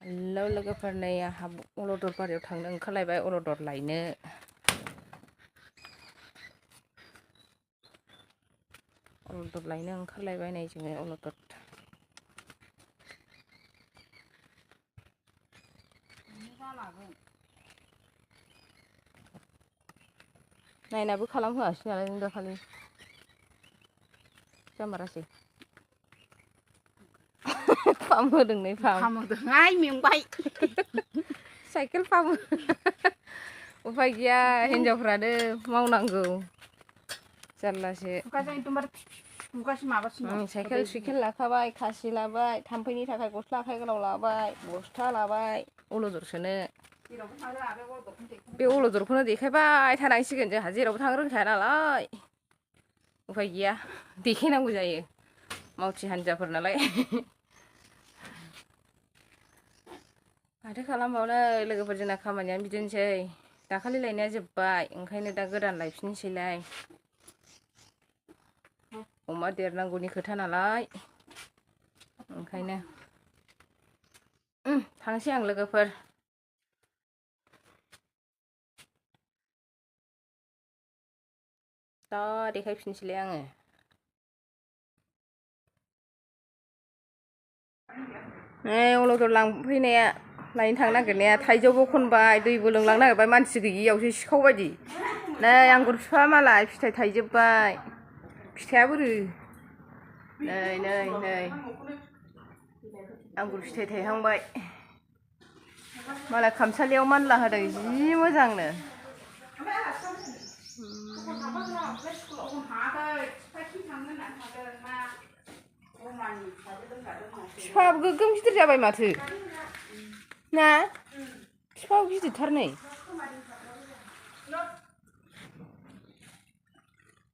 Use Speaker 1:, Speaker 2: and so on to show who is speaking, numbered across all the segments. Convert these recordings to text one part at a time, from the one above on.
Speaker 1: Hello लोगोफोर, नै आंहा अलदर बारियाव थांनो ओंखारलायबाय अलदर लायनो। अलदर लायनो ओंखारलायबाय नै जोङो अलदर। नायनाबो खालामहोआसै नालाय नों दाखालि जामारासै। फाम होदों नै
Speaker 2: फाम होदोंहाय मेंबाय।
Speaker 1: साइकेल फाम उफाय गैया, हिनजावफ्रानो मावनांगौ जारलासो। साइकेल सुइकेल लाखाबाय, खासि लाबाय, थाम्फैनि थाखाय गस्ला आखाइ गोलाव लाबाय, बस्था लाबाय अलदर सोनो। बे अलदरखौनो देखायबाय थानांसिगोन जोंहा, जेरावबो थांनो रोंखाया नालाय। उफाय गैया, देखायनांगौ जायो मावथि हान्जाफोर नालाय। माथो खालामबावनो लोगोफोर, जोंना खामानियानो बिदिनोसै। दाखालि लायनाया जोब्बाय, ओंखायनो दा गोदान लायफिननोसैलाय। अमा देरनांगौनि खोथा नालाय ओंखायनो थांसै आं लोगोफोर। दा देखायफिनसैलाय आङो। अलदर लांफैनाया, लायनो थांनो नागिरनाया थाइजौबो खनबाय, दैबो लोंलांनो नागिरबाय, मानसि गैयियावसो सिखाव बायदि। नै आंगुर बिफाङा मालाय फिथाइ थाइजोब्बाय। फिथाइया बोरो नै नै नै आंगुर फिथाइ थाइहांबाय। मालाय खामसालियाव मानला होदों जि मोजांनो। बिफाङाबो गोगोम गिदिर जाबाय माथो ना? बिफाङाबो गिदिरथार नै।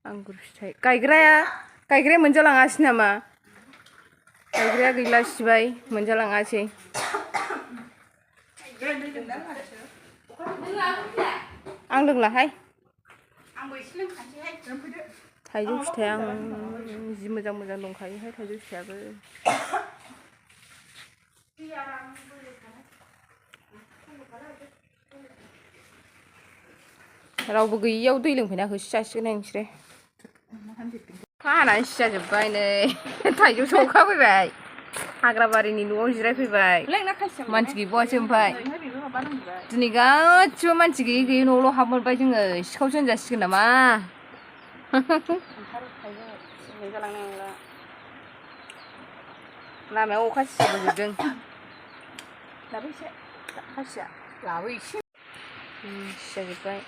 Speaker 1: आंगुर फिथाइ गायग्राया मोनजालाङासै नामा? गायग्राया गैला, सिबाय, मोनजालाङासै। आं लोंलाहाय। थाइजौ फिथाइया जि मोजां मोजां दंखायोहाय थाइजौ फिथाइयाबो। रावबो गैयियाव दै लोंफैना होसो जासिगोनहाय नोंसोरो। अखा हानानै सिजाजोब्बाय नै थाइजौ सौखाफैबाय। हाग्राबारिनि न'आव जिरायफैबाय। मानसि गैबावासो ओमफ्राय। दिनै गासिबो मानसि गैयै गैयै न'आवल' हाब मोनबाय जोङो। सिखावसो होनजासिगोन नामा? लामायाव अखा सिजाबोजोबदों। लाबो एसे खासिया, लाबो एसे। सिजाजोब्बाय,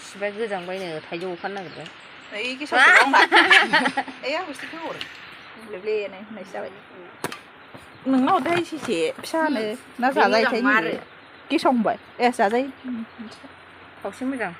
Speaker 1: सिबाय गोजांबायनो थाइजौ अखानो नागिरबाय।
Speaker 2: नोंना हरदोहाय सेसे फिसानो ना जाजायोथाय नैबे गेसाव हमबाय? ए जाजायो।
Speaker 1: खावसे मोजां।